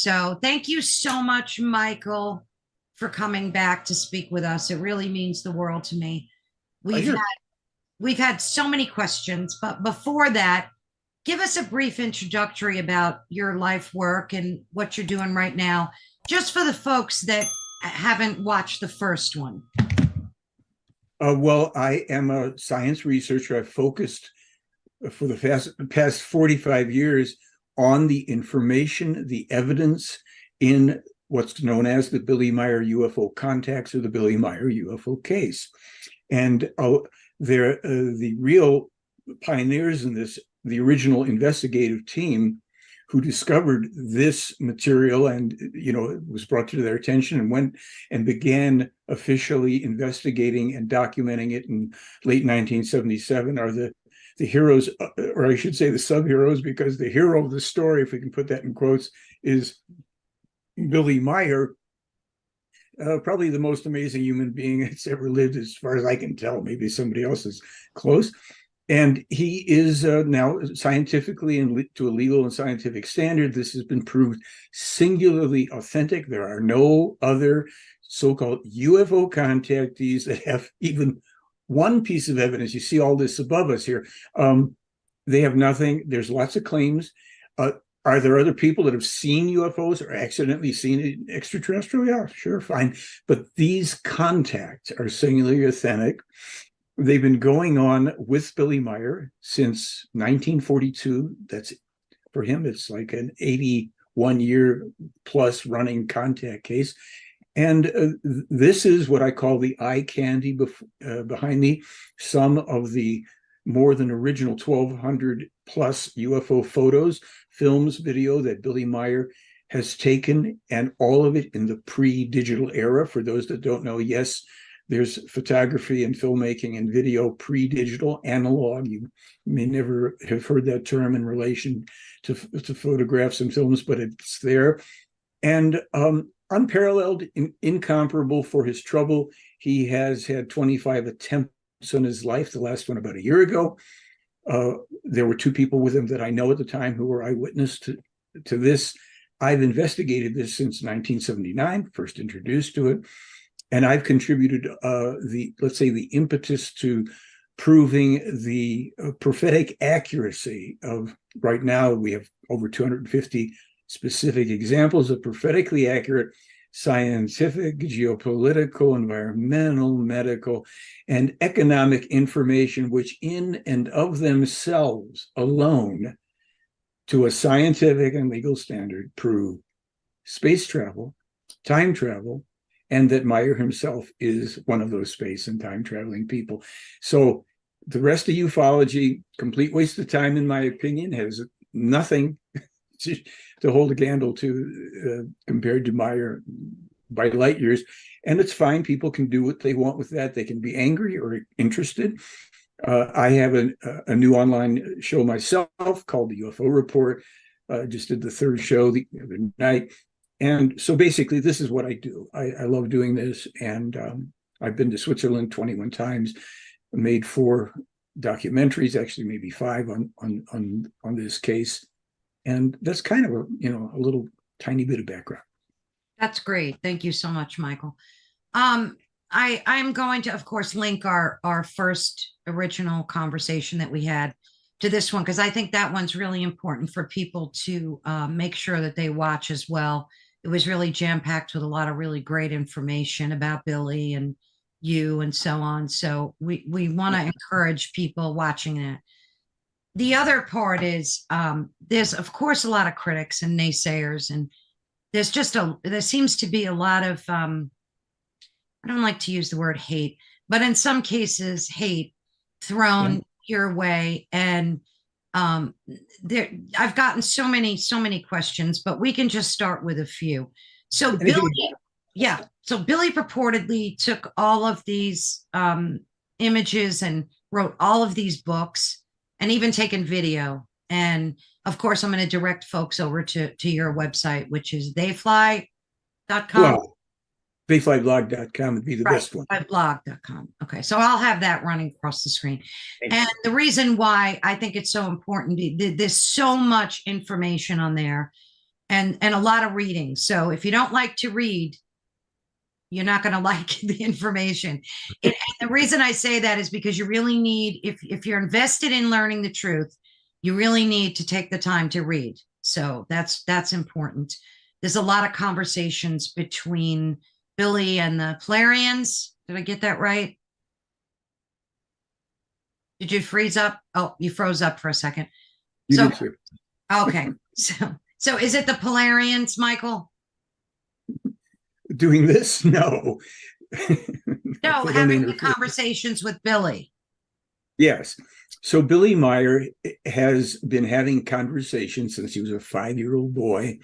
So thank you so much, Michael, for coming back to speak with us. It really means the world to me. We've had Pleasure. we've had so many questions, but before that, give us a brief introductory about your life work and what you're doing right now, just for the folks that haven't watched the first one. Well, I am a science researcher. I've focused for the past 45 years on the information, the evidence in what's known as the Billy Meier UFO contacts or the Billy Meier UFO case. And they're the real pioneers in this, the original investigative team who discovered this material, and it was brought to their attention and went and began officially investigating and documenting it in late 1977 are the heroes, or I should say the sub-heroes, because the hero of the story, if we can put that in quotes, is Billy Meier, probably the most amazing human being that's ever lived, as far as I can tell. Maybe somebody else is close. And he is now scientifically and to a legal and scientific standard, this has been proved singularly authentic. There are no other so-called UFO contactees that have even one piece of evidence. You see all this above us here. They have nothing. There's lots of claims. Are there other people that have seen UFOs or accidentally seen an extraterrestrial? Yeah, sure, fine. But these contacts are singularly authentic. They've been going on with Billy Meier since 1942. That's, for him, it's like an 81-year plus running contact case. And this is what I call the eye candy behind me. Some of the more than original 1,200 plus UFO photos, films, video that Billy Meier has taken, and all of it in the pre-digital era. For those that don't know, yes, there's photography and filmmaking and video pre-digital, analog. You may never have heard that term in relation to photographs and films, but it's there. And unparalleled, incomparable for his trouble. He has had 25 attempts on his life, the last one about a year ago. There were two people with him that I know at the time who were eyewitness to this. I've investigated this since 1979, first introduced to it. And I've contributed let's say the impetus to proving the prophetic accuracy of, right now we have over 250 specific examples of prophetically accurate scientific, geopolitical, environmental, medical, and economic information, which in and of themselves alone, to a scientific and legal standard, prove space travel, time travel, and that Meier himself is one of those space and time traveling people. So the rest of ufology, complete waste of time, in my opinion, has nothing to hold a candle to compared to Meier by light years. And it's fine. People can do what they want with that. They can be angry or interested. I have a new online show myself called the UFO Report. Just did the third show the other night. And so basically, this is what I do. I love doing this. And I've been to Switzerland 21 times, made 4 documentaries, actually maybe 5 on this case. And that's kind of a little tiny bit of background. That's great. Thank you so much, Michael. I'm going to, of course, link our first original conversation that we had to this one, because I think that one's really important for people to make sure that they watch as well. It was really jam-packed with a lot of really great information about Billy and you and so on. So we want to encourage people watching that. The other part is there's, of course, a lot of critics and naysayers, and there seems to be a lot of I don't like to use the word hate, but in some cases, hate thrown your way. And I've gotten so many questions, but we can just start with a few. So Billy purportedly took all of these images and wrote all of these books and even taken video. And of course, I'm going to direct folks over to your website, which is theyfly.com. Blog. Theyflyblog.com would be the best one. Blog.com. Okay. So I'll have that running across the screen. And the reason why I think it's so important, there's so much information on there. and a lot of reading. So if you don't like to read, you're not going to like the information. And the reason I say that is because you really need, if you're invested in learning the truth, you really need to take the time to read. So that's important. There's a lot of conversations between Billy and the Plarians. Did I get that right? Did you freeze up? Oh, you froze up for a second. You So did too. okay. So is it the Polarians, Michael? Doing this? No. No, They don't having the interfere. conversations with Billy. Yes. So Billy Meier has been having conversations since he was a 5-year-old boy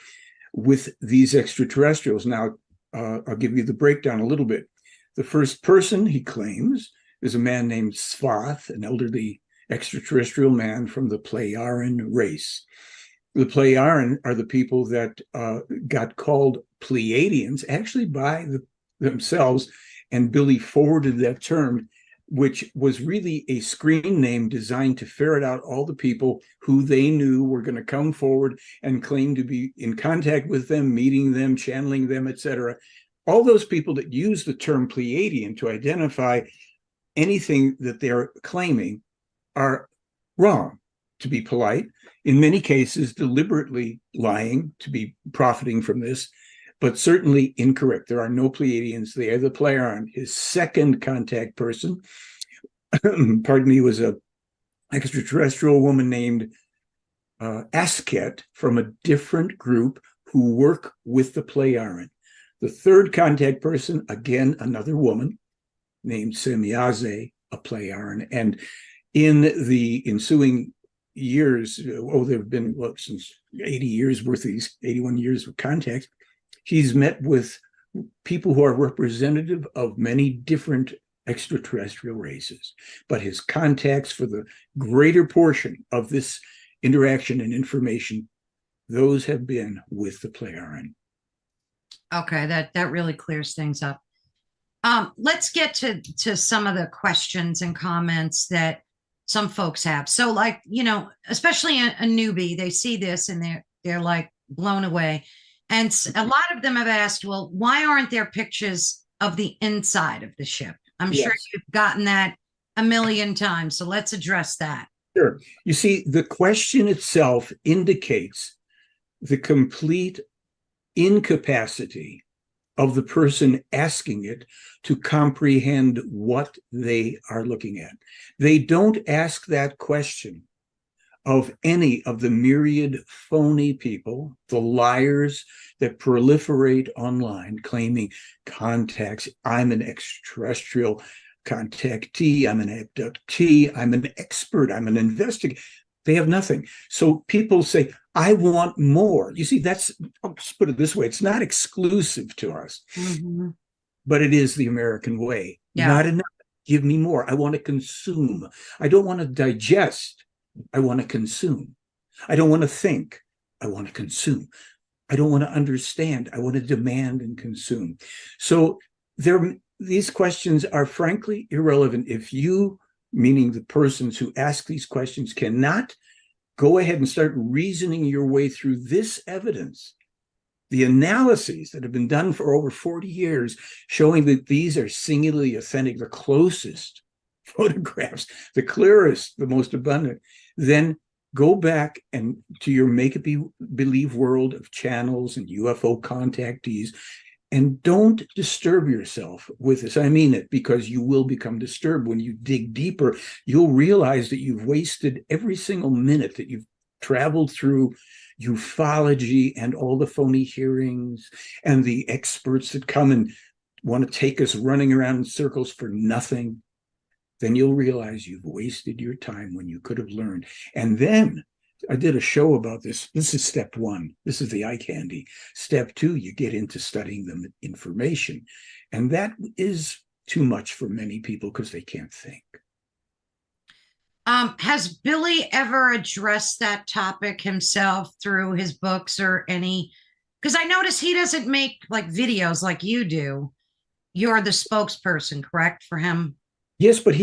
with these extraterrestrials. Now, I'll give you the breakdown a little bit. The first person, he claims, is a man named Svath, an elderly extraterrestrial man from the Plejaren race. The Plejaren are the people that got called Pleiadians, actually by themselves, and Billy forwarded that term, which was really a screen name designed to ferret out all the people who they knew were going to come forward and claim to be in contact with them, meeting them, channeling them, etc. All those people that use the term Pleiadian to identify anything that they're claiming are wrong, to be polite, in many cases deliberately lying to be profiting from this, but certainly incorrect. There are no Pleiadians. They are the Plejaren. His second contact person, pardon me, was a extraterrestrial woman named Asket from a different group who work with the Plejaren. The third contact person, again, another woman named Semyaze, a Plejaren. And in the ensuing years, there have been, since 80 years worth of these, 81 years of contacts, he's met with people who are representative of many different extraterrestrial races. But his contacts for the greater portion of this interaction and information, those have been with the Plejaren. Okay, that really clears things up. Let's get to some of the questions and comments that some folks have. So, like, especially a newbie, they see this and they're like blown away. And a lot of them have asked, well, why aren't there pictures of the inside of the ship? I'm sure you've gotten that a million times. So let's address that. Sure. You see, the question itself indicates the complete incapacity of the person asking it to comprehend what they are looking at. They don't ask that question of any of the myriad phony people, the liars that proliferate online claiming contacts. I'm an extraterrestrial contactee, I'm an abductee, I'm an expert, I'm an investigator. They have nothing. So people say, I want more. You see, I'll just put it this way, it's not exclusive to us, but it is the American way. Yeah. Not enough. Give me more. I want to consume. I don't want to digest. I want to consume. I don't want to think. I want to consume. I don't want to understand. I want to demand and consume. So these questions are frankly irrelevant if you, meaning the persons who ask these questions, cannot go ahead and start reasoning your way through this evidence. The analyses that have been done for over 40 years showing that these are singularly authentic, the closest photographs, the clearest, the most abundant, then go back and to your make-believe world of channels and UFO contactees, and don't disturb yourself with this. I mean it, because you will become disturbed when you dig deeper. You'll realize that you've wasted every single minute that you've traveled through ufology and all the phony hearings and the experts that come and want to take us running around in circles for nothing. Then you'll realize you've wasted your time when you could have learned. And then I did a show about this. This is step one. This is the eye candy. Step two, you get into studying the information. And that is too much for many people because they can't think. Has Billy ever addressed that topic himself through his books or any? Because I notice he doesn't make like videos like you do. You're the spokesperson, correct, for him? Yes, but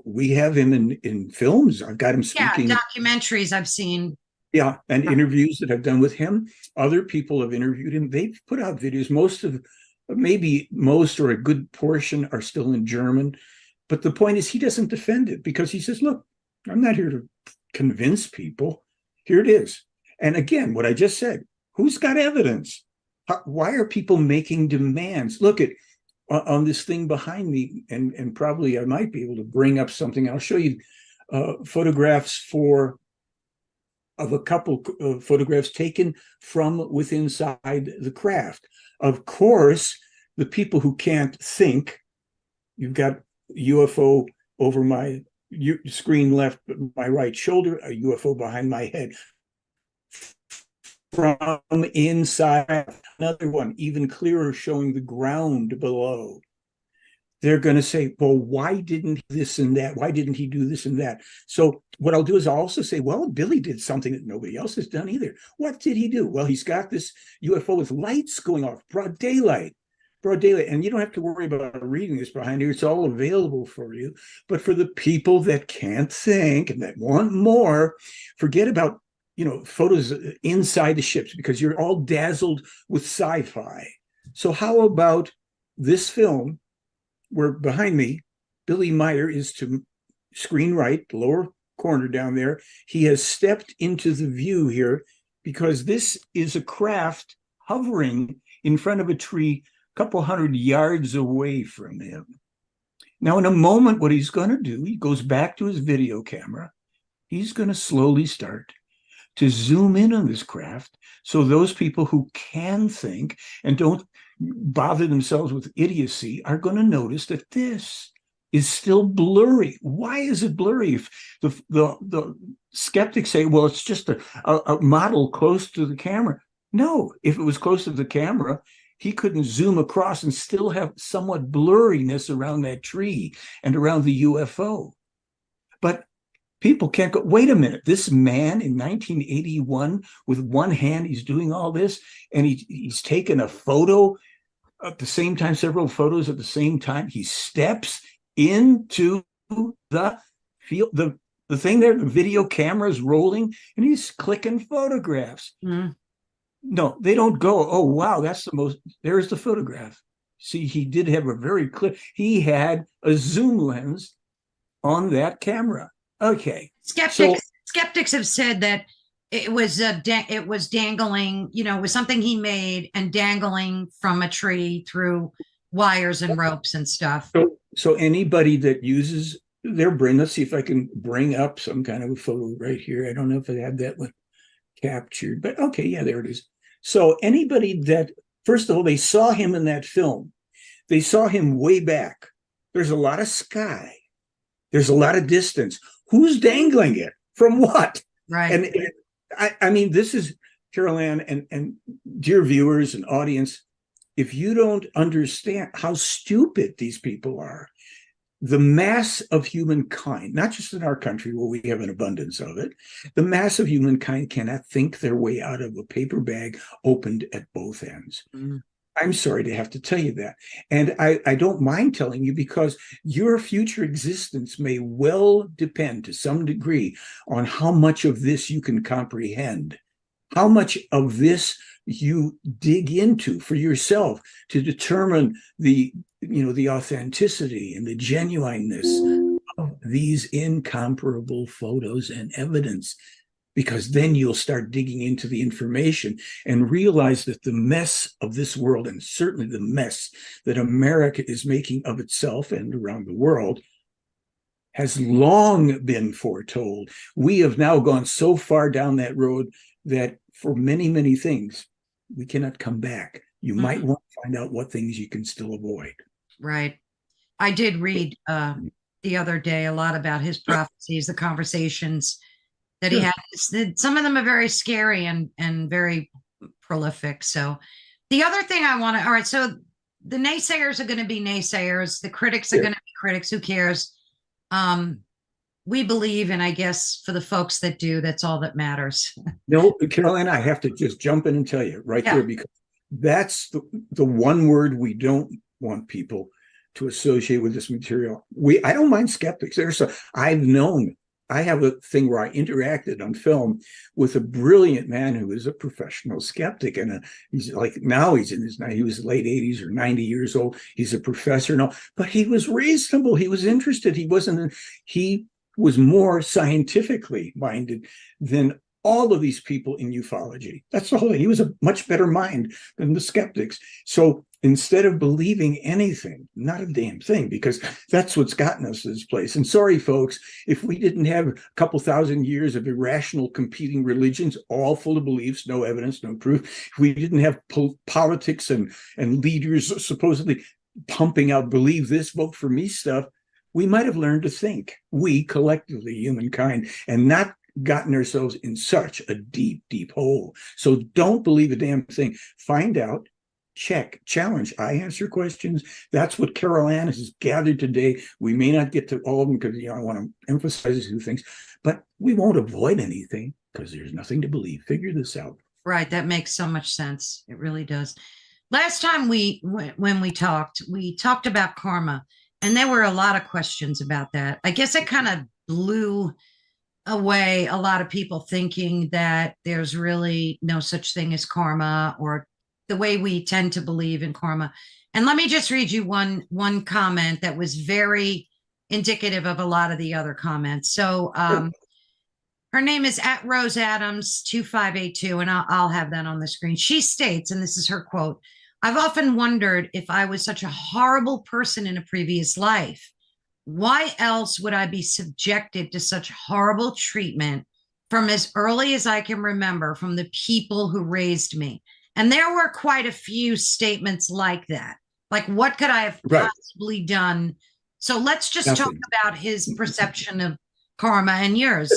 we have him in films. I've got him speaking. Yeah, documentaries I've seen. Yeah, and interviews that I've done with him. Other people have interviewed him. They've put out videos. Maybe most or a good portion are still in German. But the point is, he doesn't defend it because he says, look, I'm not here to convince people. Here it is. And again, what I just said, who's got evidence? Why are people making demands? Look at on this thing behind me, and probably I might be able to bring up something. I'll show you photographs of a couple of photographs taken from within inside the craft. Of course, the people who can't think, you've got UFO over my screen left, my right shoulder, a UFO behind my head. From inside, another one, even clearer, showing the ground below. They're going to say, well, why didn't this and that? Why didn't he do this and that? So what I'll do is I'll also say, well, Billy did something that nobody else has done either. What did he do? Well, he's got this UFO with lights going off, broad daylight. And you don't have to worry about reading this behind here. It's all available for you. But for the people that can't think and that want more, forget about, photos inside the ships because you're all dazzled with sci-fi. So how about this film where behind me, Billy Meier is to screen right, the lower corner down there. He has stepped into the view here because this is a craft hovering in front of a tree a couple hundred yards away from him. Now, in a moment, what he's going to do, he goes back to his video camera. He's going to slowly start to zoom in on this craft so those people who can think and don't bother themselves with idiocy are going to notice that this is still blurry. Why is it blurry? If the skeptics say, well, it's just a model close to the camera. No, if it was close to the camera, he couldn't zoom across and still have somewhat blurriness around that tree and around the UFO. But people can't go, wait a minute, this man in 1981 with one hand, he's doing all this, and he's taken a photo at the same time, several photos at the same time. He steps into the field, the thing there, the video camera's rolling, and he's clicking photographs. Mm. No, they don't go, oh, wow, there's the photograph. See, he did have a very clear, he had a zoom lens on that camera. Okay. Skeptics have said that it was dangling, it was something he made and dangling from a tree through wires and ropes and stuff. So anybody that uses their brain, let's see if I can bring up some kind of a photo right here. I don't know if I had that one captured, but okay, yeah, there it is. So anybody that, first of all, they saw him in that film. They saw him way back. There's a lot of sky. There's a lot of distance. Who's dangling it? From what? Right. And I mean, this is, Carol Ann and dear viewers and audience, if you don't understand how stupid these people are, the mass of humankind, not just in our country where we have an abundance of it, the mass of humankind cannot think their way out of a paper bag opened at both ends. Mm. I'm sorry to have to tell you that. And I don't mind telling you because your future existence may well depend to some degree on how much of this you can comprehend, how much of this you dig into for yourself to determine the authenticity and the genuineness of these incomparable photos and evidence. Because then you'll start digging into the information and realize that the mess of this world, and certainly the mess that America is making of itself and around the world, has long been foretold. We have now gone so far down that road that for many, many things, we cannot come back. You might want to find out what things you can still avoid. Right. I did read the other day a lot about his prophecies, the conversations that he had. Some of them are very scary and very prolific. So the other thing all right, so the naysayers are going to be naysayers. The critics are going to be critics. Who cares? We believe, and I guess for the folks that do, that's all that matters. No, Caroline, I have to just jump in and tell you right there, because that's the one word we don't want people to associate with this material. I don't mind skeptics. I've known I have a thing where I interacted on film with a brilliant man who is a professional skeptic, and he's like, now he's in his, he was late 80s or 90 years old. He's a professor and all, but he was reasonable. He was interested. He was more scientifically minded than all of these people in ufology. That's the whole thing. He was a much better mind than the skeptics. So instead of believing anything, not a damn thing, because that's what's gotten us to this place. And sorry, folks, if we didn't have a couple thousand years of irrational competing religions, all full of beliefs, no evidence, no proof, if we didn't have politics and leaders supposedly pumping out believe this, vote for me stuff, we might have learned to think, we collectively, humankind, and not gotten ourselves in such a deep, deep hole. So don't believe a damn thing. Find out, check, challenge. I answer questions. That's what Carol Ann has gathered today. We may not get to all of them because I want to emphasize a few things, but we won't avoid anything because there's nothing to believe. Figure this out. Right. That makes so much sense. It really does. Last time when we talked about karma, and there were a lot of questions about that. I guess it kind of blew away a lot of people thinking that there's really no such thing as karma, or the way we tend to believe in karma. And let me just read you one comment that was very indicative of a lot of the other comments. So her name is at Rose Adams 2582, and I'll have that on the screen. She states, and this is her quote, "I've often wondered if I was such a horrible person in a previous life. Why else would I be subjected to such horrible treatment from as early as I can remember from the people who raised me?" And there were quite a few statements like that. Like, what could I have possibly done? So let's just talk about his perception of karma and yours.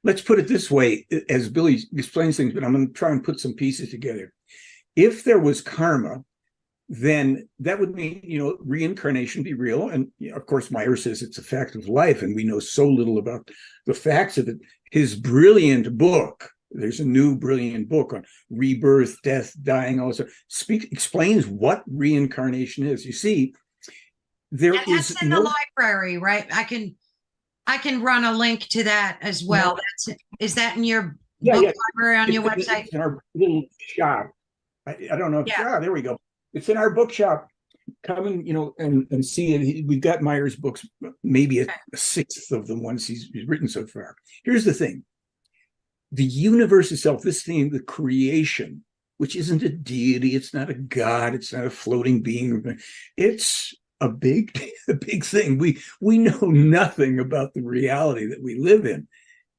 Let's put it this way, as Billy explains things, but I'm going to try and put some pieces together. If there was karma, then that would mean, reincarnation be real. And of course, Meier says it's a fact of life, and we know so little about the facts of it. His brilliant book, there's a new brilliant book on rebirth, death, dying, also explains what reincarnation is. You see, that's in the library, right? I can run a link to that as well. Is that in your book library on your website? It's in our little shop. I don't know if there we go. It's in our bookshop. Come and see it. We've got Meier's books, maybe a sixth of the ones he's written so far. Here's the thing. The universe itself, this thing, the creation, which isn't a deity, it's not a god, it's not a floating being. It's a big thing. We know nothing about the reality that we live in,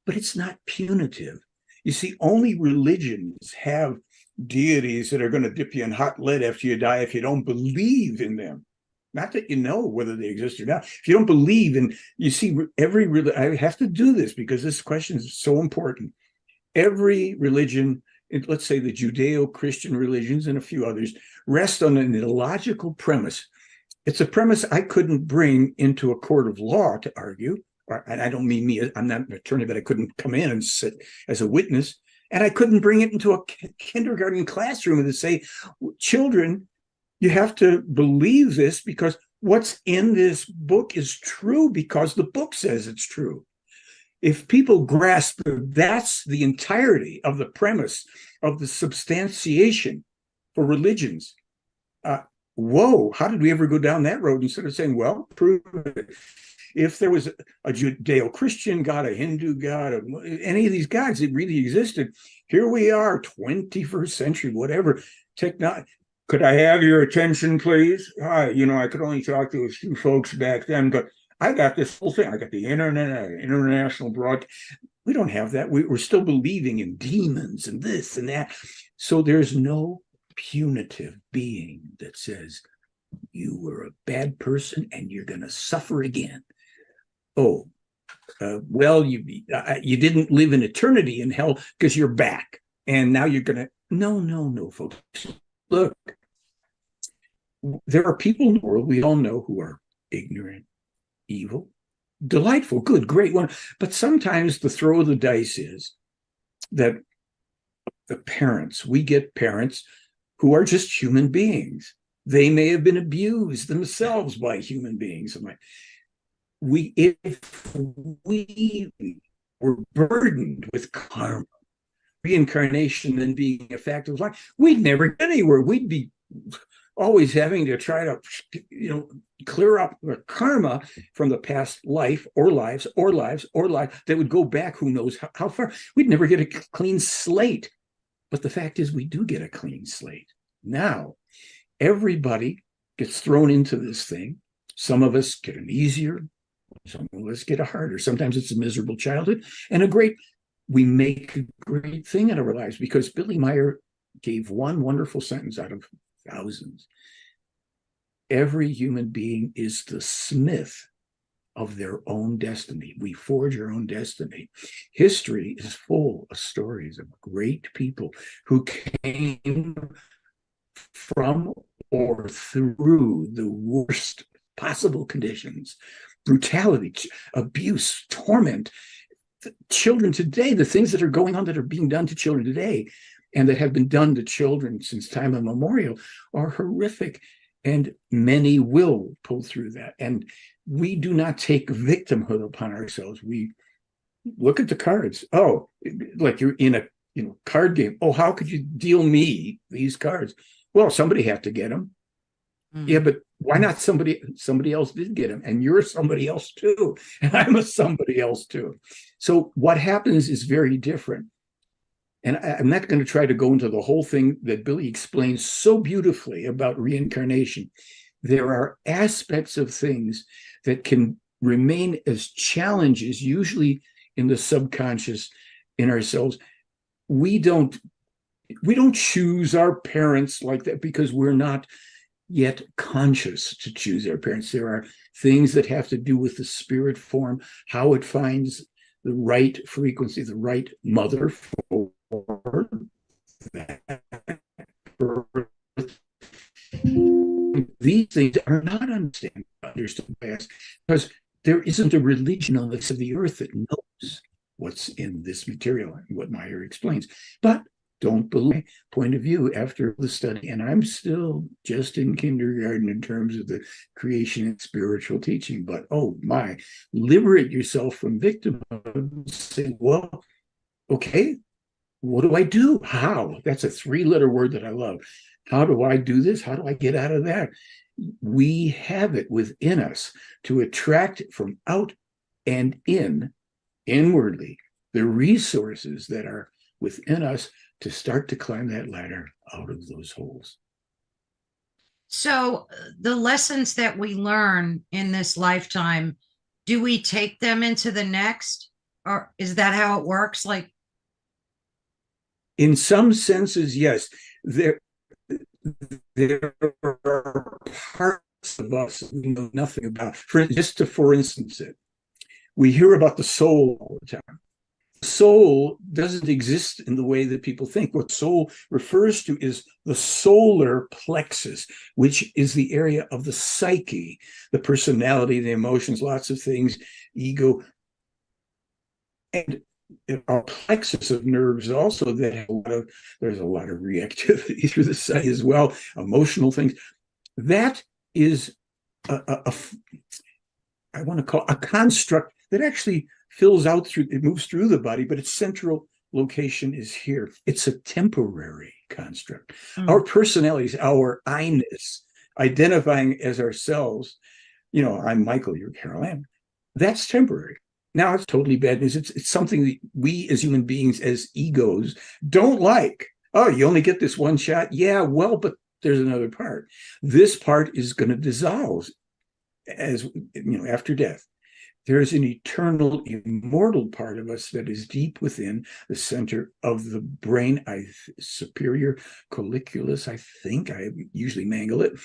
but it's not punitive. You see, only religions have deities that are going to dip you in hot lead after you die if you don't believe in them. Not that you know whether they exist or not. If you don't believe in, you see, I have to do this because this question is so important. Every religion, let's say the Judeo-Christian religions and a few others, rest on an illogical premise. It's a premise I couldn't bring into a court of law to argue. And I don't mean me, I'm not an attorney, but I couldn't come in and sit as a witness. And I couldn't bring it into a kindergarten classroom and say, children, you have to believe this because what's in this book is true because the book says it's true. If people grasp that that's the entirety of the premise of the substantiation for religions, whoa, how did we ever go down that road instead of saying, well, prove it? If there was a Judeo-Christian God, a Hindu God, any of these gods that really existed, here we are, 21st century, whatever, technology. Could I have your attention, please? I could only talk to a few folks back then, but I got this whole thing. I got the internet, international broadcast. We don't have that. We're still believing in demons and this and that. So there's no punitive being that says, you were a bad person and you're going to suffer again. Oh, well, you didn't live in eternity in hell because you're back. And now you're going to, no, folks. Look, there are people in the world we all know who are ignorant, evil, delightful, good, great one. But sometimes the throw of the dice is that we get parents who are just human beings. They may have been abused themselves by human beings. if we were burdened with karma, reincarnation then being a fact of life, we'd never get anywhere. We'd be always having to try to, clear up the karma from the past life or lives that would go back who knows how far. We'd never get a clean slate. But the fact is, we do get a clean slate. Now, everybody gets thrown into this thing. Some of us get an easier, some of us get a harder. Sometimes it's a miserable childhood and we make a great thing out of our lives, because Billy Meier gave one wonderful sentence out of thousands. Every human being is the smith of their own destiny. We forge our own destiny. History is full of stories of great people who came from or through the worst possible conditions, brutality, abuse, torment. Children today, the things that are going on that are being done to children today and that have been done to children since time immemorial are horrific, and many will pull through that. And we do not take victimhood upon ourselves. We look at the cards. Oh, like you're in a card game. Oh, how could you deal me these cards? Well, somebody had to get them. Yeah, but why not somebody else did get them, and you're somebody else too, and I'm a somebody else too. So what happens is very different. And I'm not going to try to go into the whole thing that Billy explains so beautifully about reincarnation. There are aspects of things that can remain as challenges, usually in the subconscious in ourselves. We don't choose our parents like that, because we're not yet conscious to choose our parents. There are things that have to do with the spirit form, how it finds the right frequency, the right mother for that birth. These things are not understood by us, because there isn't a religion on the face of the earth that knows what's in this material and what Meier explains. But don't believe my point of view after the study. And I'm still just in kindergarten in terms of the creation and spiritual teaching. But oh my, liberate yourself from victimhood. Say, well, okay, what do I do? How? That's a 3-letter word that I love. How do I do this? How do I get out of that? We have it within us to attract from out and inwardly, the resources that are within us to start to climb that ladder out of those holes. So the lessons that we learn in this lifetime, do we take them into the next? Or is that how it works? Like, in some senses, yes. There are parts of us we know nothing about. For instance, we hear about the soul all the time. Soul doesn't exist in the way that people think. What soul refers to is the solar plexus, which is the area of the psyche, the personality, the emotions, lots of things, ego. And our plexus of nerves also that have there's a lot of reactivity through the psyche as well, emotional things. That is I want to call a construct that actually fills out it moves through the body, but its central location is here. It's a temporary construct. Our personalities, our I-ness, identifying as ourselves, I'm Michael, you're Carol Ann. That's temporary. Now, it's totally bad news. It's something that we as human beings, as egos, don't like. Oh, you only get this one shot? Yeah, well, but there's another part. This part is going to dissolve after death. There's an eternal, immortal part of us that is deep within the center of the brain, superior colliculus, I think. I usually mangle it.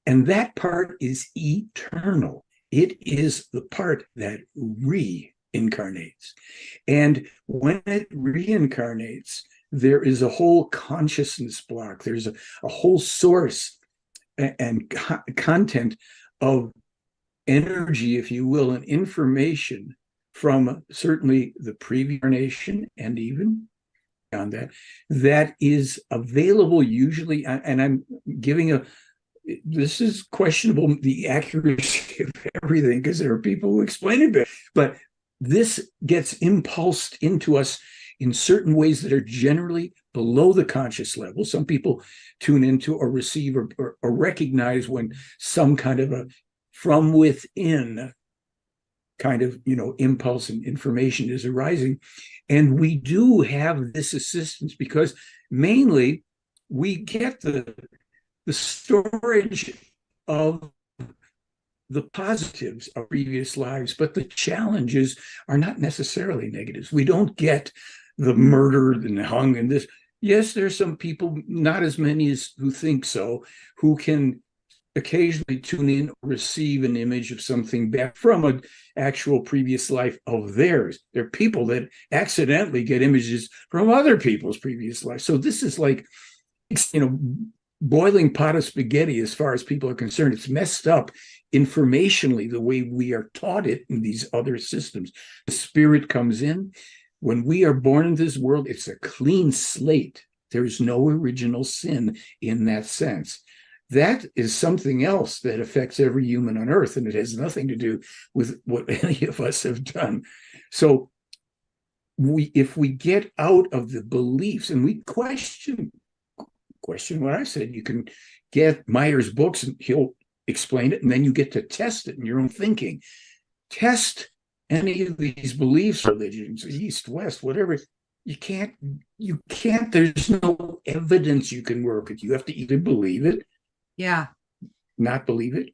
And that part is eternal. It is the part that reincarnates. And when it reincarnates, there is a whole consciousness block. There's a whole source and content of energy, if you will, and information from certainly the previous incarnation and even beyond that is available usually. And I'm giving this is questionable, the accuracy of everything, because there are people who explain it better. But this gets impulsed into us in certain ways that are generally below the conscious level. Some people tune into or receive or recognize when some kind of a from within kind of, impulse and information is arising. And we do have this assistance because mainly we get the storage of the positives of previous lives, but the challenges are not necessarily negatives. We don't get the murdered and hung and this. Yes, there's some people, not as many as who think so, who can occasionally tune in or receive an image of something back from an actual previous life of theirs. There are people that accidentally get images from other people's previous lives. So this is like, boiling pot of spaghetti as far as people are concerned. It's messed up informationally the way we are taught it in these other systems. The spirit comes in. When we are born into this world, it's a clean slate. There is no original sin in that sense. That is something else that affects every human on earth, and it has nothing to do with what any of us have done. So if we get out of the beliefs and we question what I said, you can get Meier's books and he'll explain it, and then you get to test it in your own thinking. Test any of these beliefs, religions, east, west, whatever. You can't, there's no evidence you can work with. You have to either believe it, not believe it.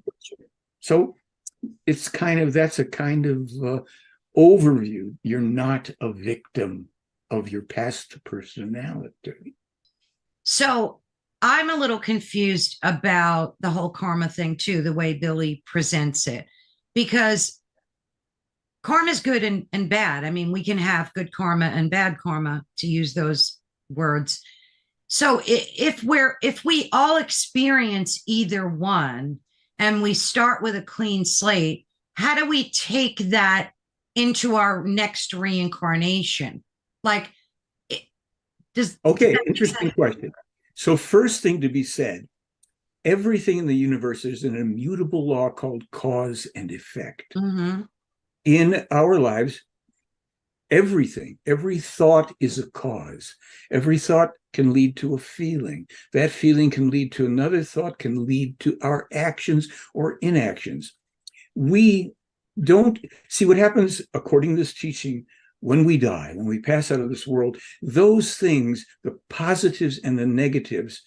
So it's that's a kind of overview. You're not a victim of your past personality. So I'm a little confused about the whole karma thing too, the way Billy presents it, because karma is good and bad. I mean, we can have good karma and bad karma, to use those words. So if we all experience either one and we start with a clean slate, how do we take that into our next reincarnation? Like, Interesting question. So first thing to be said, everything in the universe is an immutable law called cause and effect. Mm-hmm. In our lives, everything, every thought is a cause. Every thought can lead to a feeling. That feeling can lead to another thought, can lead to our actions or inactions. We don't see what happens, according to this teaching, when we die, when we pass out of this world. Those things, the positives and the negatives,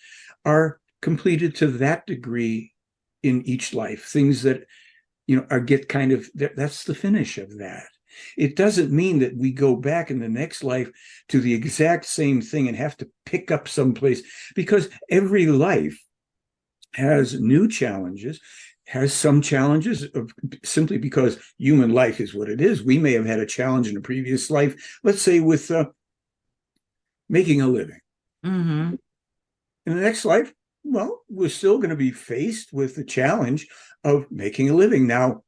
are completed to that degree in each life. Things that, get kind of, that's the finish of that. It doesn't mean that we go back in the next life to the exact same thing and have to pick up someplace, because every life has new challenges, has some challenges simply because human life is what it is. We may have had a challenge in a previous life, let's say with making a living. Mm-hmm. In the next life, well, we're still going to be faced with the challenge of making a living. Now,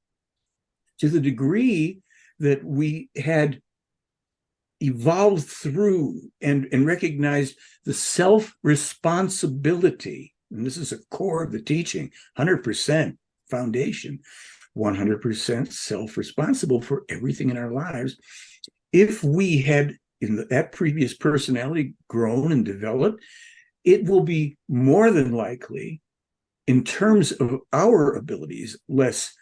to the degree that we had evolved through and recognized the self-responsibility, and this is a core of the teaching, 100% foundation, 100% self-responsible for everything in our lives. If we had, in that previous personality, grown and developed, it will be more than likely, in terms of our abilities, less.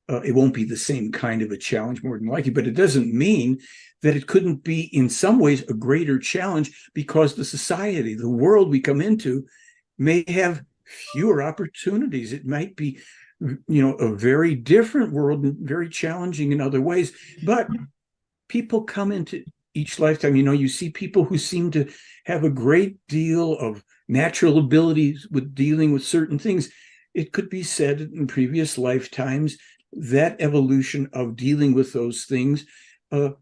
It won't be the same kind of a challenge, more than likely, but it doesn't mean that it couldn't be in some ways a greater challenge, because the society, the world we come into, may have fewer opportunities. It might be, a very different world and very challenging in other ways. But people come into each lifetime, you see people who seem to have a great deal of natural abilities with dealing with certain things. It could be said in previous lifetimes that evolution of dealing with those things, in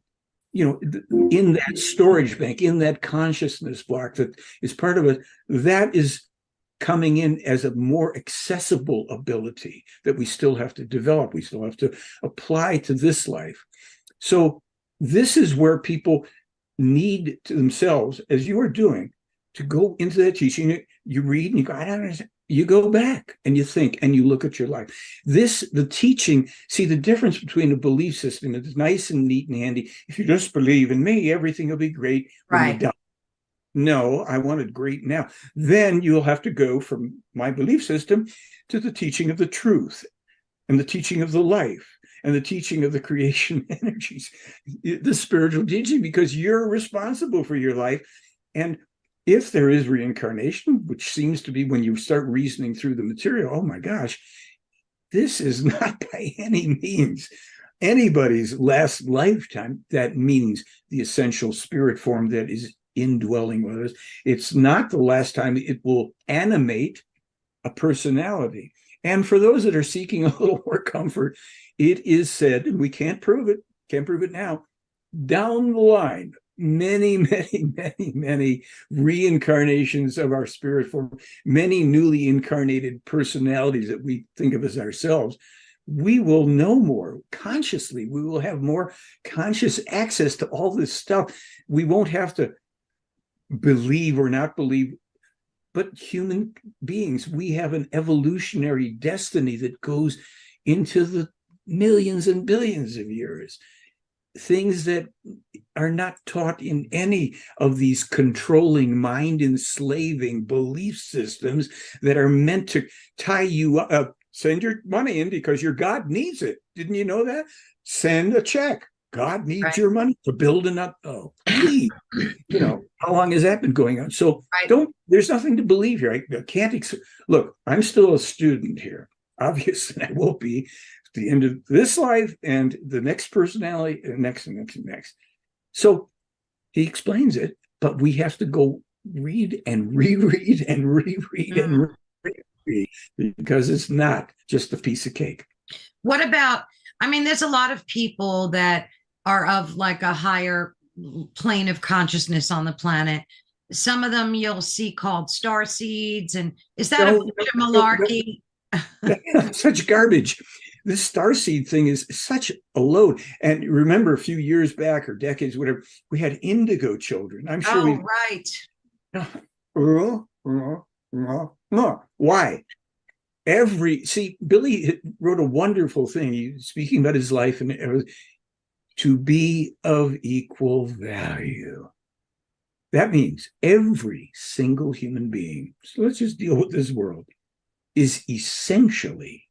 that storage bank, in that consciousness block that is part of it, that is coming in as a more accessible ability that we still have to develop. We still have to apply to this life. So this is where people need to themselves, as you are doing, to go into that teaching. You read and you go, I don't understand. you go back and you think and you look at your life. The teaching, see the difference between a belief system that's nice and neat and handy. If you just believe in me, everything will be great when you Right. die. No, I want it great now. Then you'll have to go from my belief system to the teaching of the truth and the teaching of the life and the teaching of the creation energies, the spiritual teaching, because you're responsible for your life. And if there is reincarnation, which seems to be when you start reasoning through the material, oh my gosh, this is not by any means anybody's last lifetime. That means the essential spirit form that is indwelling with us. It's not the last time it will animate a personality. And for those that are seeking a little more comfort, it is said, and we can't prove it now, down the line, many reincarnations of our spirit form, many newly incarnated personalities that we think of as ourselves, we will know more consciously. We will have more conscious access to all this stuff. We won't have to believe or not believe, but human beings, we have an evolutionary destiny that goes into the millions and billions of years. Things that are not taught in any of these controlling, mind enslaving belief systems that are meant to tie you up. Send your money in because your God needs it. Didn't you know that? Send a check. God needs Right. your money to build please. How long has that been going on? So Right. there's nothing to believe here. I can't, look, I'm still a student here. Obviously, I will be at the end of this life and the next personality and next. So he explains it, but we have to go read and reread and reread and reread because it's not just a piece of cake. What about, I mean, there's a lot of people that are of like a higher plane of consciousness on the planet. Some of them you'll see called star seeds. And is that a bunch of malarkey? Such garbage. This starseed thing is such a load. And remember, a few years back or decades, whatever, we had indigo children. I'm sure Why? Billy wrote a wonderful thing, speaking about his life and everything, to be of equal value. That means every single human being, so let's just deal with this world, is essentially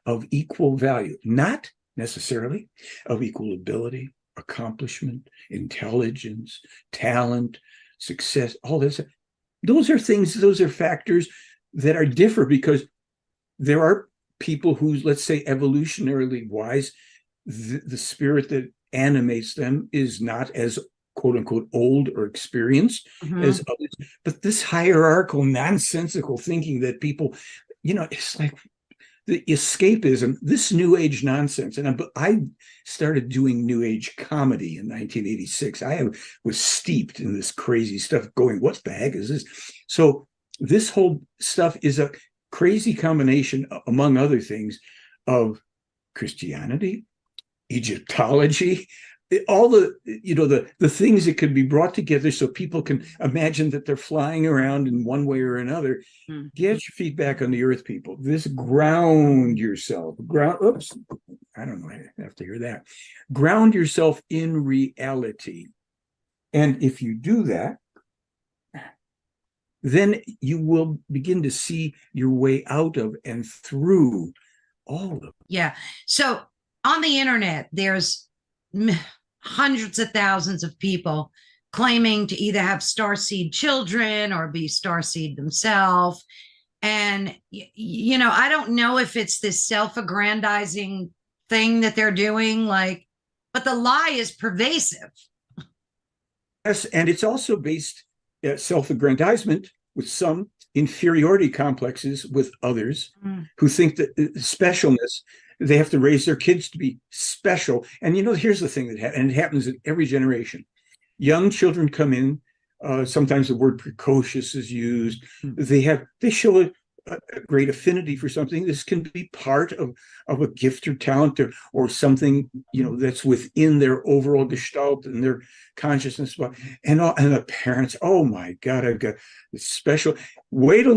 of equal value, not necessarily of equal ability, accomplishment, intelligence, talent, success, all this. Those are factors that are different because there are people who, let's say, evolutionarily wise, the spirit that animates them is not as quote unquote old or experienced as others. But this hierarchical, nonsensical thinking that people, it's like the escapism, this new age nonsense. And I started doing new age comedy in 1986. I was steeped in this crazy stuff going, what the heck is this? So this whole stuff is a crazy combination, among other things, of Christianity, Egyptology, all the things that can be brought together so people can imagine that they're flying around in one way or another. Get your feet back on the earth, people. Ground yourself. Oops, I don't know. I have to hear that. Ground yourself in reality. And if you do that, then you will begin to see your way out of and through all of it. Yeah. So on the internet, there's hundreds of thousands of people claiming to either have starseed children or be starseed themselves. And, I don't know if it's this self-aggrandizing thing that they're doing, but the lie is pervasive. Yes, and it's also based self-aggrandizement with some inferiority complexes with others who think that specialness, they have to raise their kids to be special. And here's the thing that happens, and it happens in every generation. Young children come in, sometimes the word precocious is used. They show a great affinity for something. This can be part of a gift or talent or something, that's within their overall gestalt and their consciousness. And the parents, oh my God, I've got this special. Wait till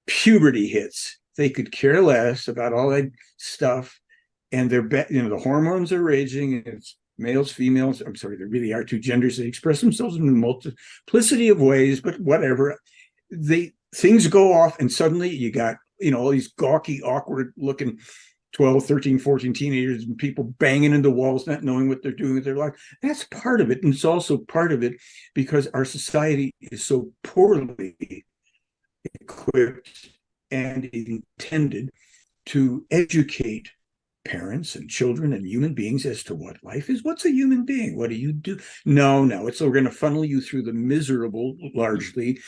puberty hits, they could care less about all that stuff, and the hormones are raging, and it's males, females. I'm sorry, there really are two genders. They express themselves in a multiplicity of ways, but whatever. Things go off, and suddenly you got, all these gawky, awkward looking 12, 13, 14 teenagers and people banging into walls, not knowing what they're doing with their life. That's part of it. And it's also part of it because our society is so poorly equipped and intended to educate parents and children and human beings as to what life is. What's a human being? What do you do? No, we're going to funnel you through the miserable, largely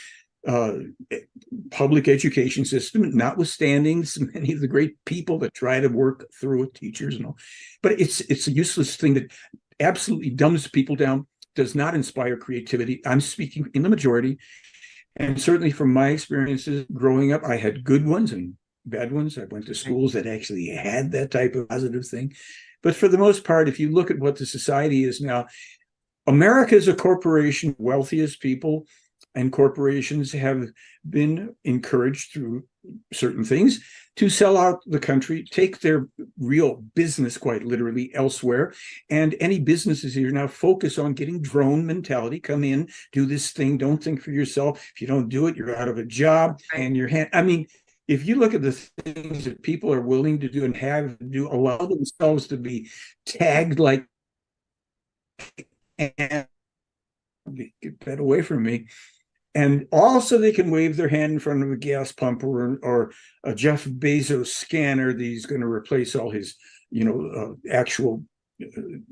public education system, notwithstanding many of the great people that try to work through it, teachers and all. But it's a useless thing that absolutely dumbs people down, does not inspire creativity. I'm speaking in the majority. And certainly from my experiences growing up, I had good ones and bad ones. I went to schools that actually had that type of positive thing. But for the most part, if you look at what the society is now, America is a corporation, wealthiest people, and corporations have been encouraged through certain things to sell out the country, take their real business quite literally elsewhere. And any businesses here now focus on getting drone mentality. Come in, do this thing, don't think for yourself. If you don't do it, you're out of a job and if you look at the things that people are willing to do and have to do, allow themselves to be tagged like, and get that away from me. And also they can wave their hand in front of a gas pump or a Jeff Bezos scanner that he's going to replace all his, actual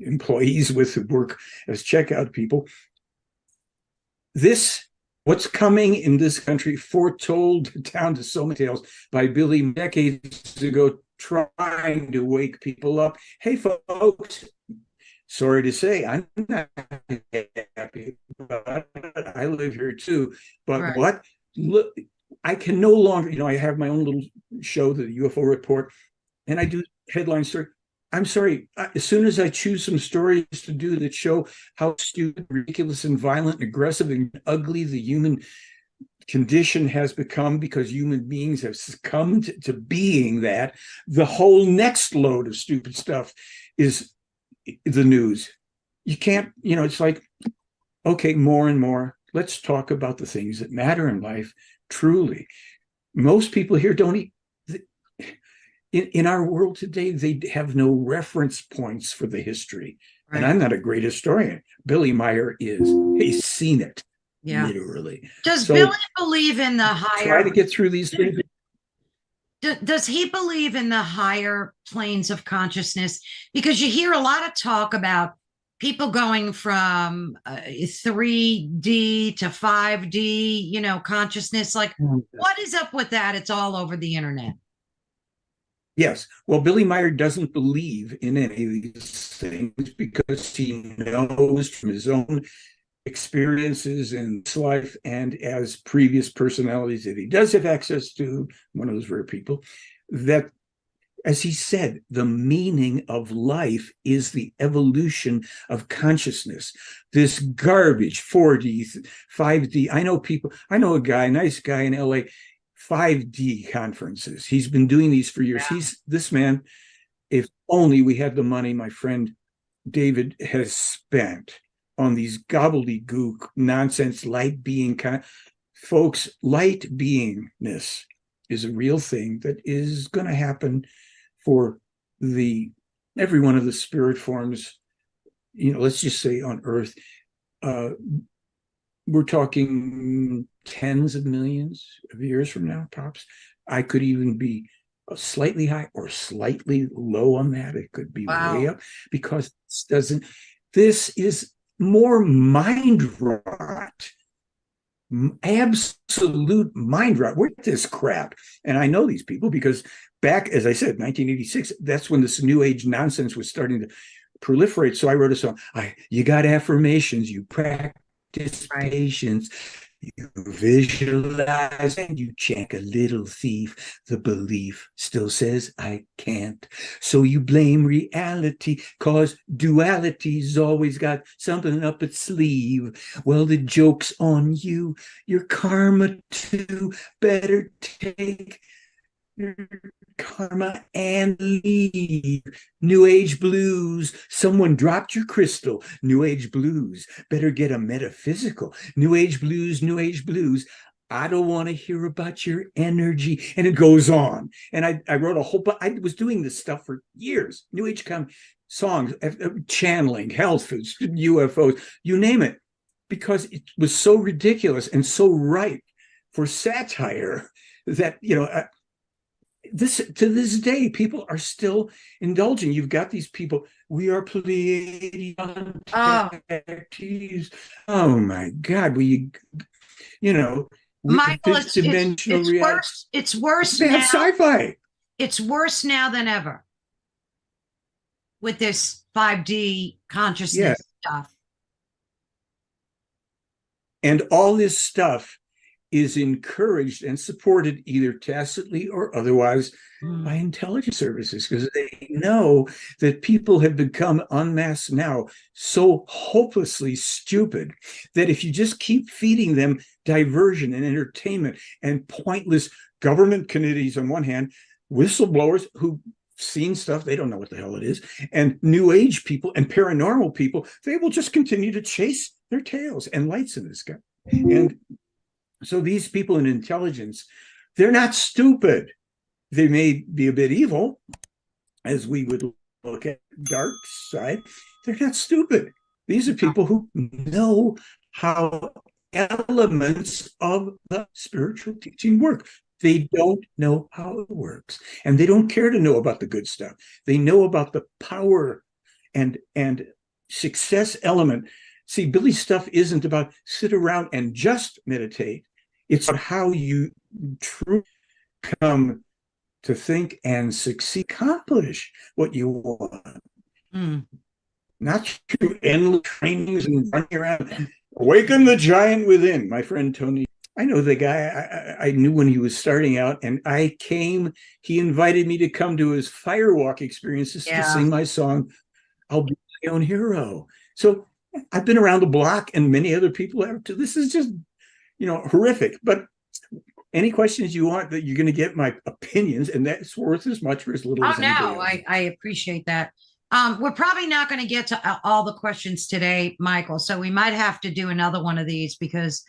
employees with who work as checkout people. What's coming in this country, foretold down to so many tales by Billy decades ago, trying to wake people up. Hey, folks, sorry to say, I'm not happy about it. I live here too. But right. Look, I can no longer, I have my own little show, the UFO Report, and I do headline story. I'm sorry, as soon as I choose some stories to do that show how stupid, ridiculous, and violent, and aggressive, and ugly the human condition has become because human beings have succumbed to being that, the whole next load of stupid stuff is the news. You can't, it's like, okay, more and more, let's talk about the things that matter in life, truly. Most people here don't in our world today, they have no reference points for the history. Right. And I'm not a great historian. Billy Meier is. He's seen it, literally. Does Billy believe in the higher... Try to get through these things. Does he believe in the higher planes of consciousness? Because you hear a lot of talk about people going from 3D to 5D, consciousness. Like, what is up with that? It's all over the internet. Yes. Well, Billy Meier doesn't believe in any of these things because he knows from his own experiences in his life and as previous personalities that he does have access to, one of those rare people, that, as he said, the meaning of life is the evolution of consciousness. This garbage, 4D, 5D. I know a guy, nice guy in LA, 5D conferences. He's been doing these for years. Yeah. This man, if only we had the money my friend David has spent on these gobbledygook nonsense light being folks, light beingness is a real thing that is going to happen for every one of the spirit forms, let's just say on Earth. We're talking tens of millions of years from now, tops. I could even be slightly high or slightly low on that. It could be way up because this is more mind rot, absolute mind rot. We're this crap. And I know these people because back, as I said, 1986, that's when this new age nonsense was starting to proliferate. So I wrote a song. You got affirmations, you practice patience, You visualize and you check a little thief. The belief still says, I can't. So you blame reality, cause duality's always got something up its sleeve. Well, the joke's on you. Your karma too. Better take your karma and leave. New Age blues. Someone dropped your crystal. New Age blues. Better get a metaphysical. New Age blues, New Age blues. I don't want to hear about your energy. And it goes on. And I wrote a whole bunch. I was doing this stuff for years. New Age songs, channeling, health, UFOs, you name it. Because it was so ridiculous and so ripe for satire that, this to this day, people are still indulging. You've got these people. We are Pleiadian contactees. Oh my God! Michael, fifth dimensional it's reality. worse. It's worse Bad now. sci-fi. It's worse now than ever with this 5D consciousness stuff. And all this stuff is encouraged and supported either tacitly or otherwise by intelligence services, because they know that people have become en masse now so hopelessly stupid that if you just keep feeding them diversion and entertainment and pointless government committees on one hand, whistleblowers who've seen stuff, they don't know what the hell it is, and New Age people and paranormal people, they will just continue to chase their tails and lights in the sky. And so these people in intelligence, they're not stupid. They may be a bit evil, as we would look at dark side. They're not stupid. These are people who know how elements of the spiritual teaching work. They don't know how it works, and they don't care to know about the good stuff. They know about the power and success element. See, Billy's stuff isn't about sit around and just meditate. It's about how you truly come to think and succeed, accomplish what you want. Not through endless trainings and running around. Awaken the giant within, my friend Tony. I know the guy. I knew when he was starting out, and I came. He invited me to come to his firewalk experiences to sing my song, I'll Be My Own Hero. So I've been around the block, and many other people have too. This is just, horrific. But any questions you want, that you're going to get my opinions, and that's worth as much or as little as anybody else. I appreciate that. We're probably not going to get to all the questions today, Michael, so we might have to do another one of these because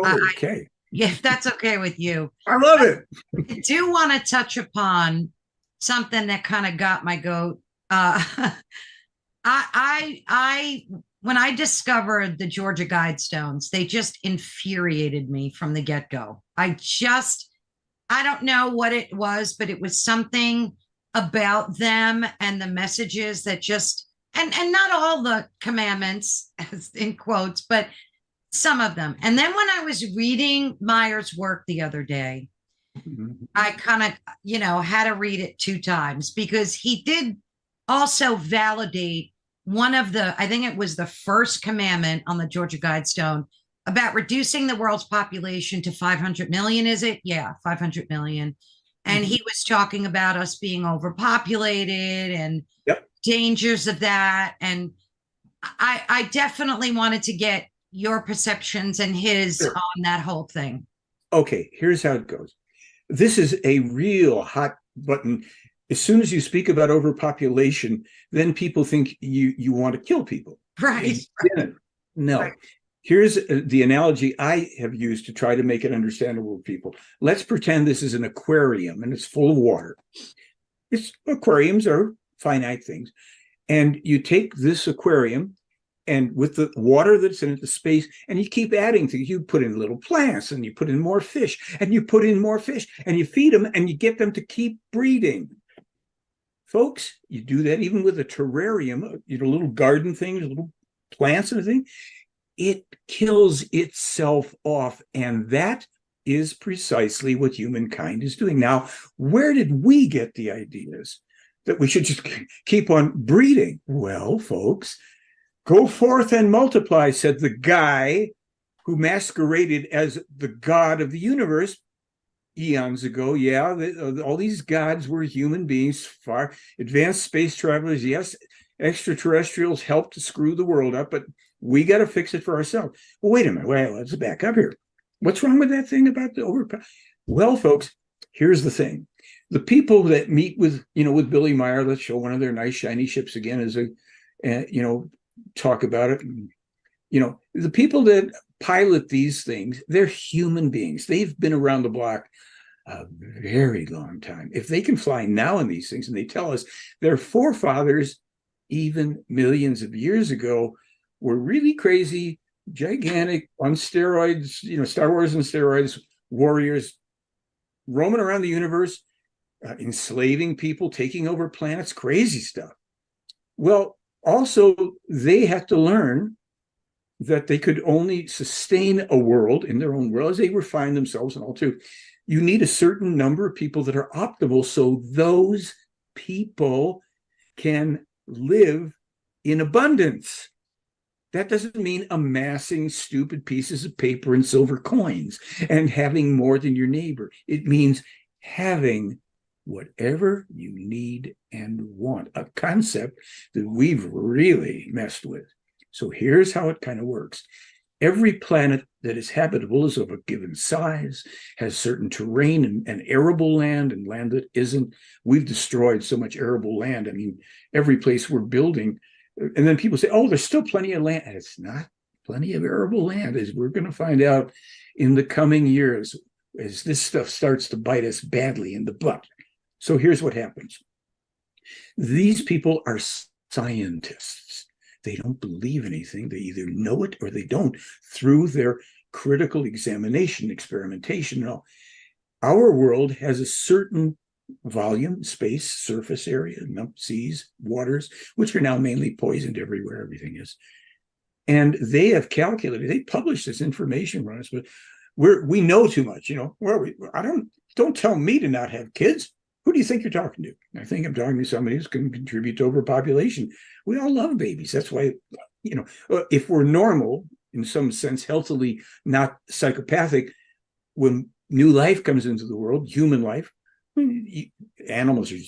okay. If that's okay with you. I love it. I do want to touch upon something that kind of got my goat. When I discovered the Georgia Guidestones, they just infuriated me from the get-go. I don't know what it was, but it was something about them and the messages that just, and not all the commandments, as in quotes, but some of them. And then when I was reading Meier's work the other day, I kind of, had to read it 2 times because he did also validate one of I think it was the first commandment on the Georgia Guidestone about reducing the world's population to 500 million, is it? Yeah, 500 million. And he was talking about us being overpopulated and dangers of that. And I definitely wanted to get your perceptions and his on that whole thing. Okay, here's how it goes. This is a real hot button. As soon as you speak about overpopulation, then people think you want to kill people. Right. No. Right. Here's the analogy I have used to try to make it understandable to people. Let's pretend this is an aquarium and it's full of water. Aquariums are finite things. And you take this aquarium and with the water that's in it, the space, and you keep adding things. You put in little plants and you put in more fish and you put in more fish and you feed them and you get them to keep breeding. Folks, you do that even with a terrarium, little garden things, little plants and everything. It kills itself off. And that is precisely what humankind is doing. Now, where did we get the ideas that we should just keep on breeding? Well, folks, go forth and multiply, said the guy who masqueraded as the god of the universe eons ago. Yeah, all these gods were human beings, far advanced space travelers. Yes, extraterrestrials helped to screw the world up, but we got to fix it for ourselves. Well, wait a minute. Well, let's back up here. What's wrong with that thing about the overpower? Well, folks, here's the thing. The people that meet with, with Billy Meier, let's show one of their nice shiny ships again as talk about it. The people that pilot these things, they're human beings. They've been around the block a very long time. If they can fly now in these things, and they tell us their forefathers, even millions of years ago, were really crazy, gigantic, on steroids, Star Wars and steroids, warriors roaming around the universe, enslaving people, taking over planets, crazy stuff. Well, also, they had to learn that they could only sustain a world in their own world as they refine themselves and all too. You need a certain number of people that are optimal so those people can live in abundance. That doesn't mean amassing stupid pieces of paper and silver coins and having more than your neighbor. It means having whatever you need and want, a concept that we've really messed with. So here's how it kind of works. Every planet that is habitable is of a given size, has certain terrain and arable land and land that isn't. We've destroyed so much arable land. I mean, every place we're building, and then people say, oh, there's still plenty of land. And it's not plenty of arable land, as we're going to find out in the coming years as this stuff starts to bite us badly in the butt. So here's what happens. These people are scientists. They don't believe anything. They either know it or they don't through their critical examination, experimentation, and all. Our world has a certain volume, space, surface area, seas, waters, which are now mainly poisoned everywhere, everything is. And they have calculated, they publish this information on us, but we know too much, where are we? Don't tell me to not have kids. Who do you think you're talking to? I think I'm talking to somebody who's going to contribute to overpopulation. We all love babies. That's why, if we're normal, in some sense, healthily, not psychopathic, when new life comes into the world, human life, animals are,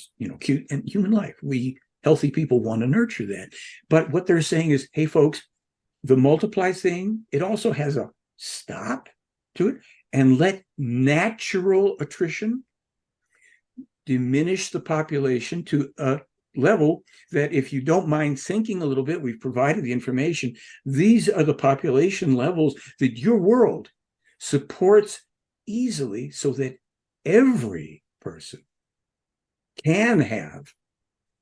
cute, and human life, we healthy people want to nurture that. But what they're saying is, hey, folks, the multiply thing, it also has a stop to it, and let natural attrition diminish the population to a level that, if you don't mind thinking a little bit, we've provided the information. These are the population levels that your world supports easily so that every person can have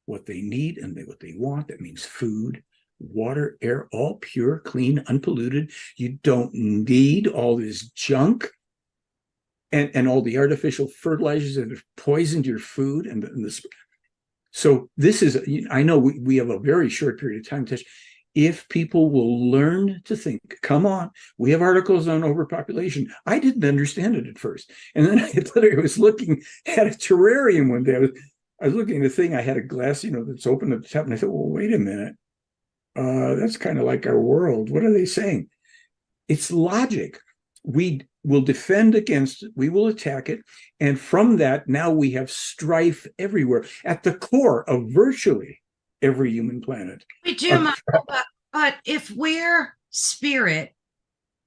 what they need and what they want. That means food, water, air, all pure, clean, unpolluted. You don't need all this junk and all the artificial fertilizers that have poisoned your food and this. So this is, I know we have a very short period of time to touch. If people will learn to think, come on, we have articles on overpopulation. I didn't understand it at first. And then I was looking at a terrarium one day. I was looking at a thing, I had a glass, that's open at the top, and I thought, well, wait a minute. That's kind of like our world. What are they saying? It's logic. We will defend against it. We will attack it. And from that, now we have strife everywhere at the core of virtually every human planet. We do, Michael, but if we're spirit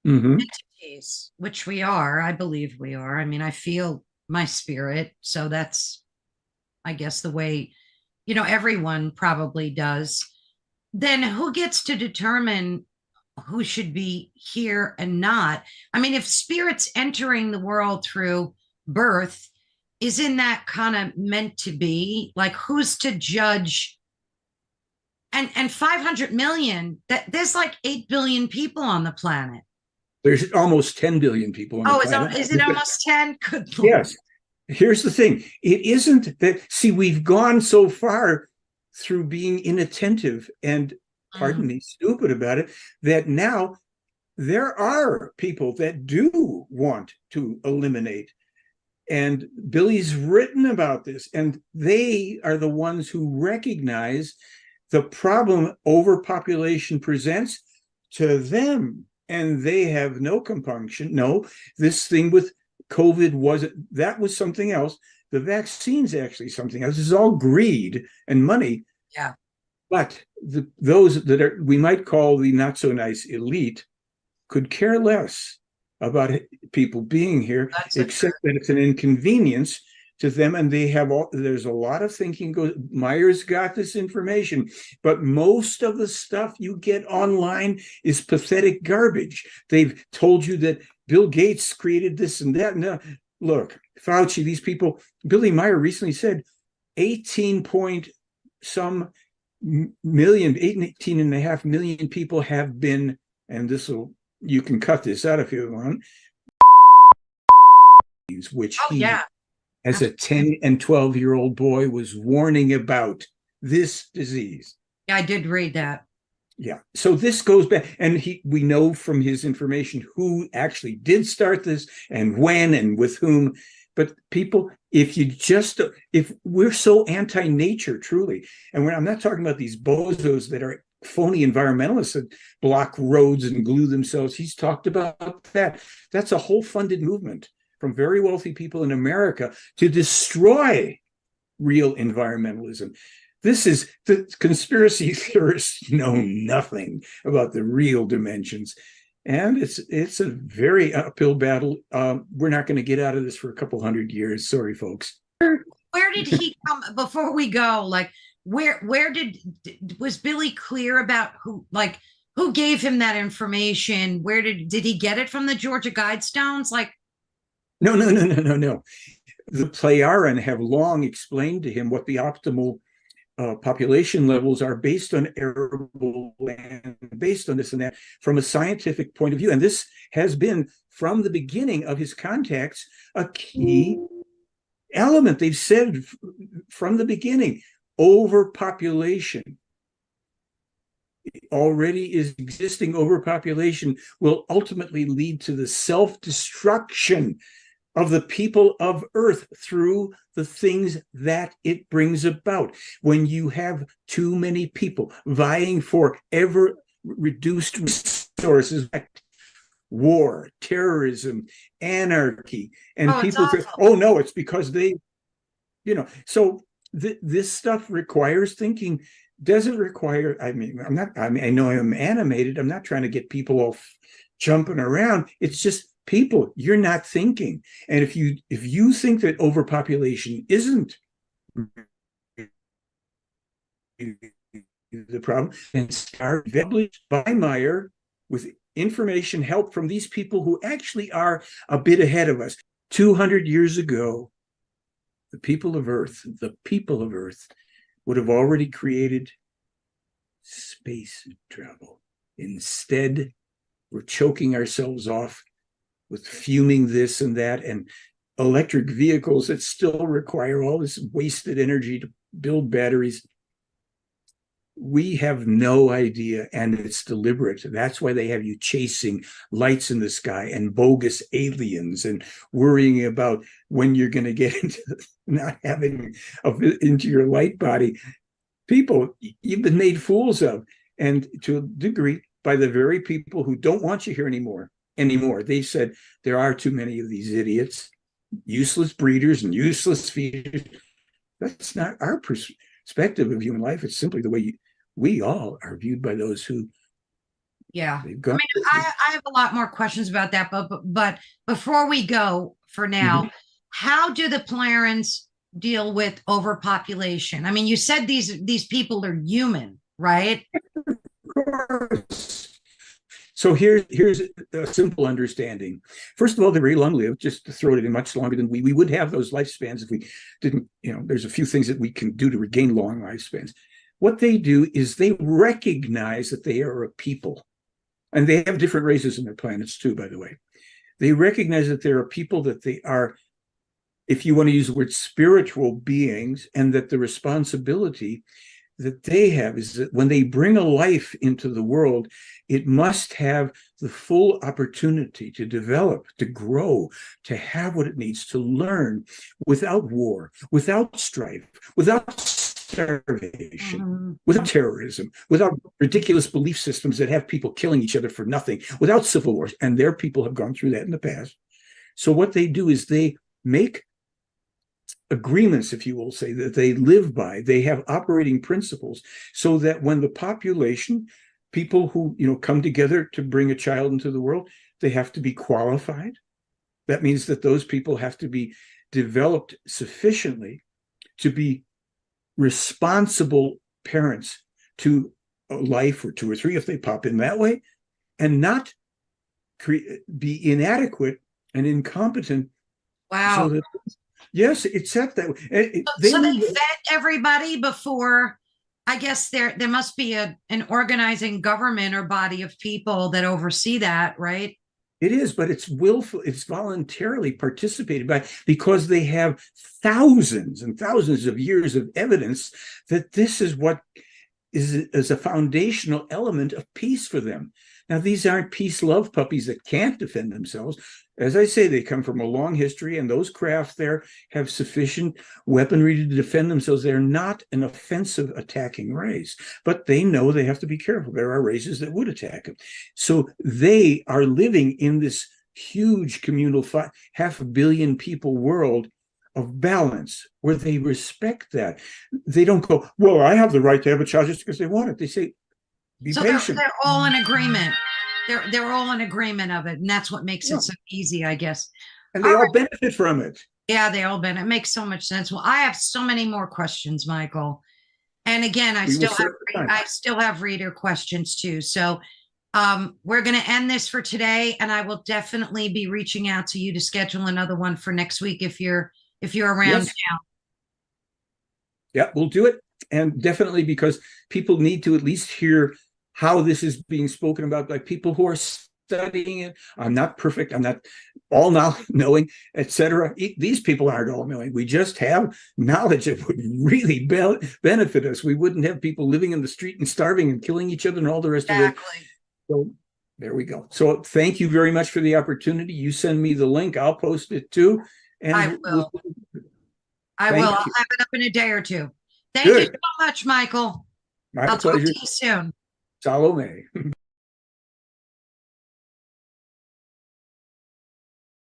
entities, which we are, I believe we are. I mean, I feel my spirit. So that's, I guess, the way, everyone probably does. Then who gets to determine who should be here and not? I mean, if spirit's entering the world through birth, isn't that kind of meant to be? Like, who's to judge? And 500 million, there's like 8 billion people on the planet. There's almost 10 billion people on the planet. Is it almost 10? Good Lord. Yes. Here's the thing. It isn't that, see, we've gone so far through being inattentive and, pardon me, stupid about it, that now there are people that do want to eliminate. And Billy's written about this, and they are the ones who recognize the problem overpopulation presents to them. and they have no compunction. No, this thing with COVID was something else. The vaccine's actually something else. This is all greed and money. Yeah. But those that are, we might call the not so nice elite, could care less about people being here, except that it's an inconvenience to them, and they have there's a lot of thinking goes. Meier's got this information, but most of the stuff you get online is pathetic garbage. They've told you that Bill Gates created this and that. No, look, Fauci, these people. Billy Meier recently said 18 point some million, 18.5 million people have been, and you can cut this out if you want, which as a 10 and 12-year-old boy was warning about this disease. Yeah, I did read that. Yeah. So this goes back, and we know from his information who actually did start this and when and with whom. But people, if we're so anti-nature, truly, and I'm not talking about these bozos that are phony environmentalists that block roads and glue themselves. He's talked about that. That's a whole funded movement from very wealthy people in America to destroy real environmentalism. This is the conspiracy theorists know nothing about the real dimensions. And it's a very uphill battle. We're not going to get out of this for a couple hundred years. Sorry, folks. Where did he come before we go? Like, where was Billy clear about who gave him that information? Where did he get it from the Georgia Guidestones? Like, no. The Playaran have long explained to him what the optimal population levels are based on arable land, based on this and that, from a scientific point of view. And this has been, from the beginning of his contacts, a key element. They've said from the beginning, overpopulation already is existing. Overpopulation will ultimately lead to the self-destruction of the people of Earth through the things that it brings about. When you have too many people vying for ever reduced resources, war, terrorism, anarchy, and people say, oh no, it's because they, so this stuff requires thinking. Doesn't require, I know I'm animated. I'm not trying to get people all jumping around. It's just, people, you're not thinking. And if you think that overpopulation isn't the problem, then start published by Meier with information, help from these people who actually are a bit ahead of us. 200 years ago, the people of Earth would have already created space travel. Instead, we're choking ourselves off with fuming this and that, and electric vehicles that still require all this wasted energy to build batteries. We have no idea, and it's deliberate. That's why they have you chasing lights in the sky and bogus aliens and worrying about when you're going to get into not having into your light body. People, you've been made fools of, and to a degree, by the very people who don't want you here anymore. They said there are too many of these idiots, useless breeders and useless feeders. That's not our perspective of human life. It's simply the way we all are viewed by those who. Yeah, I have a lot more questions about that, but before we go, for now, how do the Playarans deal with overpopulation? I mean, you said these people are human, right? Of course. So here's a simple understanding. First of all, they're very long-lived, just to throw it in much longer than we would have those lifespans if we didn't, there's a few things that we can do to regain long lifespans. What they do is they recognize that they are a people. And they have different races in their planets too, by the way. They recognize that there are people, that they are, if you want to use the word, spiritual beings, and that the responsibility that they have is that when they bring a life into the world, it must have the full opportunity to develop, to grow, to have what it needs to learn without war, without strife, without starvation, Mhm. without terrorism, without ridiculous belief systems that have people killing each other for nothing, without civil wars. And their people have gone through that in the past. So what they do is they make agreements, if you will say, that they live by. They have operating principles so that when the population, people who come together to bring a child into the world, they have to be qualified. That means that those people have to be developed sufficiently to be responsible parents to a life or two or three if they pop in that way, and not be inadequate and incompetent. So Wow. that, yes, it's set that way. So they vet everybody before. I guess there must be an organizing government or body of people that oversee that, right? It is, but it's willful, it's voluntarily participated by, because they have thousands and thousands of years of evidence that this is what is a foundational element of peace for them. Now, these aren't peace love puppies that can't defend themselves. As I say, they come from a long history, and those crafts there have sufficient weaponry to defend themselves. They're not an offensive attacking race, but they know they have to be careful. There are races that would attack them. So they are living in this huge communal 500 million people world of balance, where they respect that. They don't go, well, I have the right to have a child just because they want it. They say, be So patient. they're all in agreement. They're all in agreement of it, and that's what makes it so easy, I guess. And they all benefit from it. Yeah, they all benefit. It makes so much sense. Well, I have so many more questions, Michael. And again, I still have reader questions too. So we're going to end this for today, and I will definitely be reaching out to you to schedule another one for next week if you're around now. Yeah, we'll do it. And definitely, because people need to at least hear how this is being spoken about by people who are studying it. I'm not perfect. I'm not all now knowing, etc. These people aren't all knowing. We just have knowledge that would really benefit us. We wouldn't have people living in the street and starving and killing each other and all the rest of it. So there we go. So thank you very much for the opportunity. You send me the link. I'll post it too. And I will. I'll have it up in a day or two. Thank you so much, Michael. My I'll pleasure. talk to you soon. Salome.